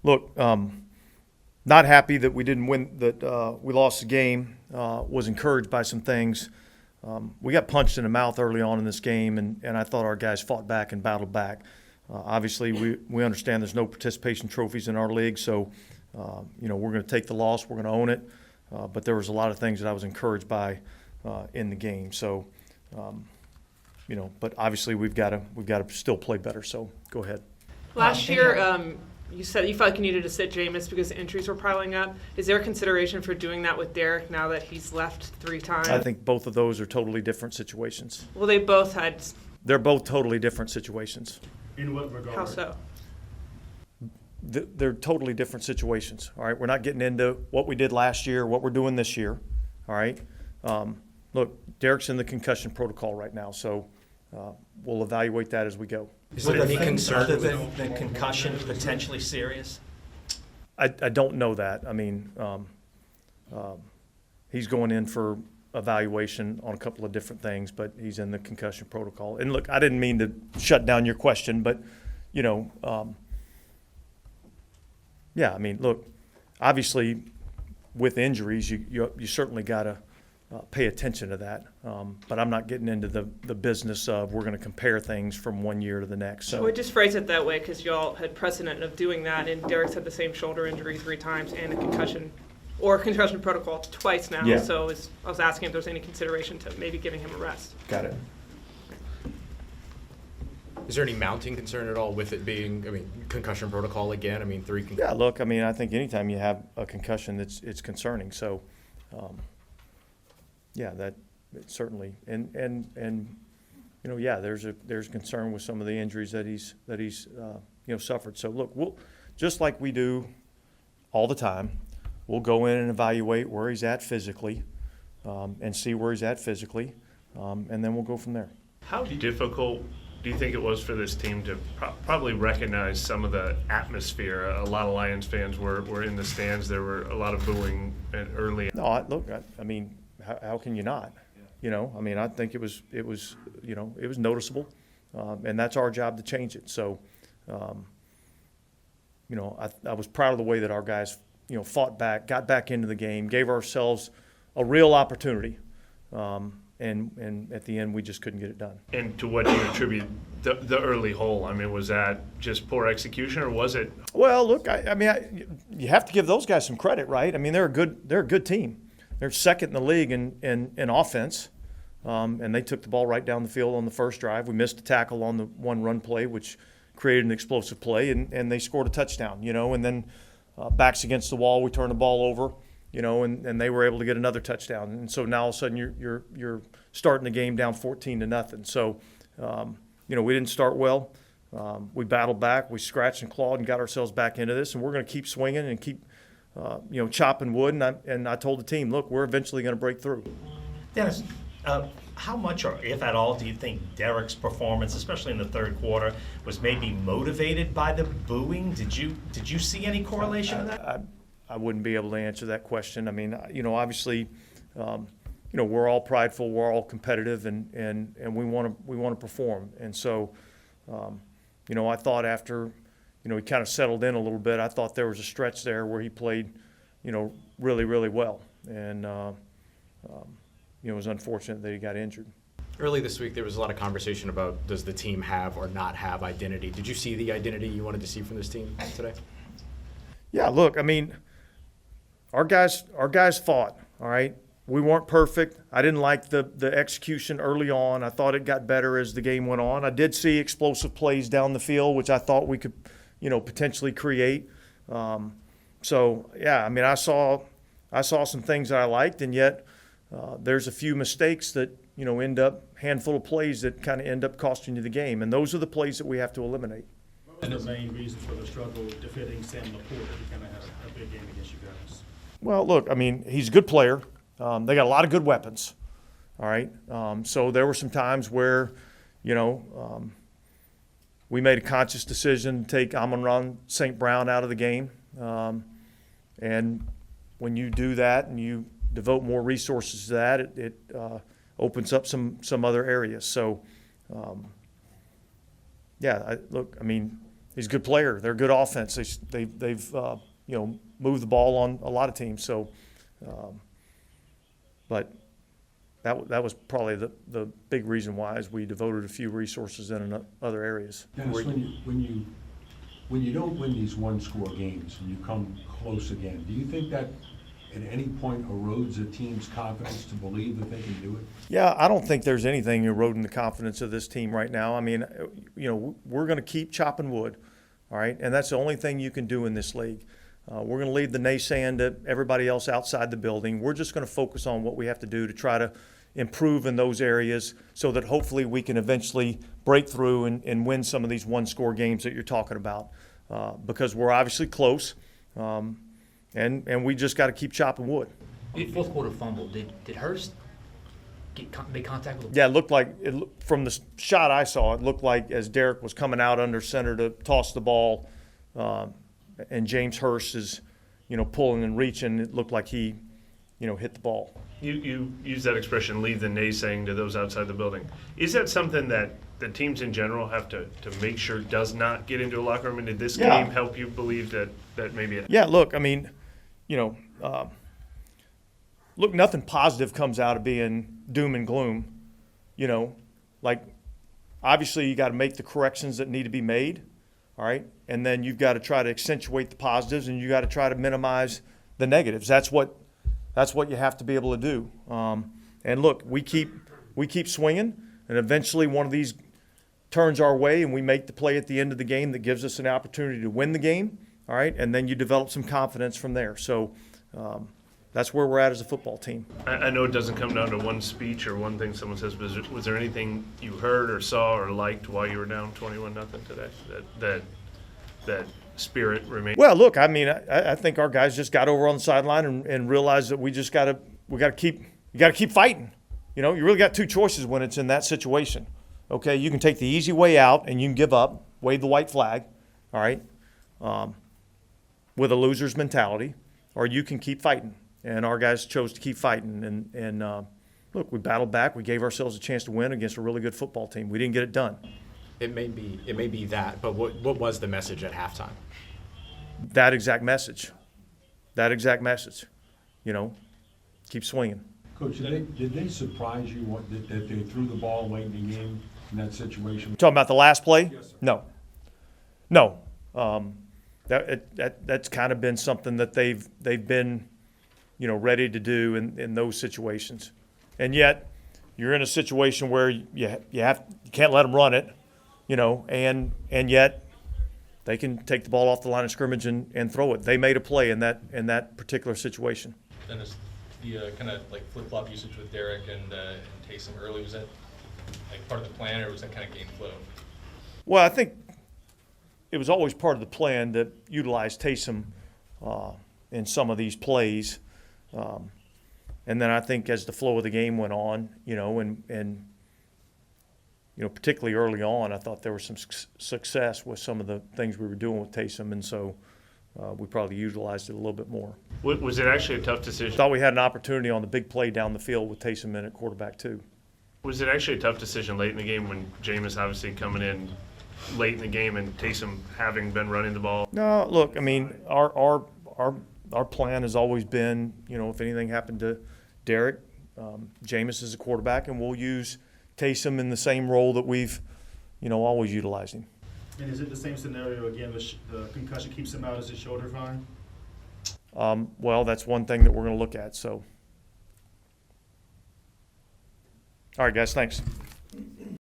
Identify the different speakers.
Speaker 1: look, not happy that we didn't win, that we lost the game. Was encouraged by some things. We got punched in the mouth early on in this game, and I thought our guys fought back and battled back. Obviously, we understand there's no participation trophies in our league, so we're going to take the loss. We're going to own it. But there was a lot of things that I was encouraged by in the game. So, but obviously we've got to still play better. So go ahead.
Speaker 2: Last year, you said you felt like you needed to sit Jameis because the injuries were piling up. Is there a consideration for doing that with Derek now that he's left 3 times?
Speaker 1: I think both of those are totally different situations.
Speaker 2: Well, they both had.
Speaker 1: They're both totally different situations.
Speaker 3: In what regard?
Speaker 2: How so?
Speaker 1: They're totally different situations. All right, we're not getting into what we did last year, what we're doing this year. All right. Look, Derek's in the concussion protocol right now, so we'll evaluate that as we go.
Speaker 4: Is there any concern other than the concussion potentially serious?
Speaker 1: I don't know that. I mean, he's going in for evaluation on a couple of different things, but he's in the concussion protocol. And look, I didn't mean to shut down your question, but yeah, I mean, look, obviously with injuries, you certainly got to pay attention to that. But I'm not getting into the business of we're going to compare things from one year to the next. So
Speaker 2: I would just phrase it that way because y'all had precedent of doing that, and Derek's had the same shoulder injury 3 times and a concussion protocol twice now.
Speaker 1: Yeah.
Speaker 2: So I was asking if there was any consideration to maybe giving him a rest.
Speaker 1: Got it.
Speaker 4: Is there any mounting concern at all with it being, concussion protocol again? 3 concussions.
Speaker 1: Yeah, look, I think anytime you have a concussion, it's concerning. So, yeah, that it certainly, and yeah, there's concern with some of the injuries that he's suffered. So look, we'll just like we do all the time, we'll go in and evaluate where he's at physically, and see where he's at physically, and then we'll go from there.
Speaker 3: How difficult do you think it was for this team to probably recognize some of the atmosphere? A lot of Lions fans were in the stands. There were a lot of booing early.
Speaker 1: No, look, how can you not? Yeah. I think it was noticeable, and that's our job to change it. So, I was proud of the way that our guys, fought back, got back into the game, gave ourselves a real opportunity. And at the end, we just couldn't get it done.
Speaker 3: And to what do you attribute the early hole? Was that just poor execution, or was it?
Speaker 1: Well, look, you have to give those guys some credit, right? They're a good team. They're second in the league in offense, and they took the ball right down the field on the first drive. We missed a tackle on the one run play, which created an explosive play, and they scored a touchdown. And then backs against the wall, we turned the ball over. And they were able to get another touchdown. And so now all of a sudden you're starting the game down 14-0. So, we didn't start well. We battled back. We scratched and clawed and got ourselves back into this. And we're going to keep swinging and keep, chopping wood. And I told the team, look, we're eventually going to break through.
Speaker 5: Dennis, how much, or if at all, do you think Derek's performance, especially in the third quarter, was maybe motivated by the booing? Did you see any correlation to that?
Speaker 1: I wouldn't be able to answer that question. Obviously, we're all prideful, we're all competitive, and we want to perform. And so, I thought after, he kind of settled in a little bit, I thought there was a stretch there where he played, really, really well. And, it was unfortunate that he got injured.
Speaker 4: Early this week, there was a lot of conversation about does the team have or not have identity. Did you see the identity you wanted to see from this team today?
Speaker 1: Yeah, look, our guys fought, all right? We weren't perfect. I didn't like the execution early on. I thought it got better as the game went on. I did see explosive plays down the field, which I thought we could, potentially create. So, yeah, I saw some things that I liked, and yet there's a few mistakes that, end up, handful of plays that kind of end up costing you the game. And those are the plays that we have to eliminate.
Speaker 3: What was the main reason for the struggle defending Sam Laporte? He kind of had a big game against you guys.
Speaker 1: Well, look, he's a good player. They got a lot of good weapons, all right? So there were some times where, we made a conscious decision to take Amon-Ra St. Brown out of the game. And when you do that and you devote more resources to that, it opens up some other areas. So, yeah, He's a good player. They're a good offense. They've moved the ball on a lot of teams. So, but that was probably the big reason why, is we devoted a few resources in other areas.
Speaker 6: Dennis, when you don't win these one-score games and you come close again, do you think that at any point erodes a team's confidence to believe that they can do it?
Speaker 1: Yeah, I don't think there's anything eroding the confidence of this team right now. I mean, we're going to keep chopping wood, all right? And that's the only thing you can do in this league. We're going to leave the naysaying to everybody else outside the building. We're just going to focus on what we have to do to try to improve in those areas so that hopefully we can eventually break through and win some of these one-score games that you're talking about, because we're obviously close. And we just got to keep chopping wood.
Speaker 7: On the fourth quarter fumble, did Hurst make contact with the
Speaker 1: Yeah, it looked like, from the shot I saw, it looked like as Derek was coming out under center to toss the ball, and James Hurst is, pulling and reaching, it looked like he, hit the ball.
Speaker 3: You use that expression, leave the naysaying to those outside the building. Is that something that the teams in general have to make sure does not get into a locker room? And did this
Speaker 1: Yeah.
Speaker 3: game help you believe that maybe it?
Speaker 1: Yeah, look, I mean, look, nothing positive comes out of being doom and gloom. Like, obviously you got to make the corrections that need to be made, all right? And then you've got to try to accentuate the positives, and you got to try to minimize the negatives. That's what you have to be able to do. And look, we keep swinging, and eventually one of these turns our way, and we make the play at the end of the game that gives us an opportunity to win the game. All right, and then you develop some confidence from there. So that's where we're at as a football team.
Speaker 3: I know it doesn't come down to one speech or one thing someone says, but was there anything you heard or saw or liked while you were down 21-0 today that spirit remained?
Speaker 1: Well, look, I mean, I think our guys just got over on the sideline and realized that we got to keep fighting. You really got two choices when it's in that situation. Okay, you can take the easy way out and you can give up, wave the white flag. All right. With a loser's mentality, or you can keep fighting. And our guys chose to keep fighting. And look, we battled back. We gave ourselves a chance to win against a really good football team. We didn't get it done.
Speaker 4: It may be that, but what was the message at halftime?
Speaker 1: That exact message. Keep swinging.
Speaker 6: Coach, did they surprise you that they threw the ball late in the game in that situation?
Speaker 1: Talking about the last play?
Speaker 6: Yes, sir.
Speaker 1: No. That's kind of been something that they've been, ready to do in those situations. And yet, you're in a situation where you can't let them run it, and yet they can take the ball off the line of scrimmage and throw it. They made a play in that particular situation.
Speaker 8: Dennis, the kind of like flip-flop usage with Derek and Taysom early, was that like part of the plan, or was that kind of game flow?
Speaker 1: Well, I think it was always part of the plan to utilize Taysom in some of these plays. And then I think as the flow of the game went on, and particularly early on, I thought there was some success with some of the things we were doing with Taysom, and so we probably utilized it a little bit more.
Speaker 3: Was it actually a tough decision?
Speaker 1: Thought we had an opportunity on the big play down the field with Taysom in at quarterback too.
Speaker 3: Was it actually a tough decision late in the game when Jameis obviously coming in late in the game and Taysom having been running the ball?
Speaker 1: No, look, I mean, our plan has always been, if anything happened to Derek, Jameis is a quarterback, and we'll use Taysom in the same role that we've, always utilized him.
Speaker 9: And is it the same scenario again? The concussion keeps him out. Is his shoulder fine?
Speaker 1: Well, that's one thing that we're going to look at. So, all right, guys, thanks.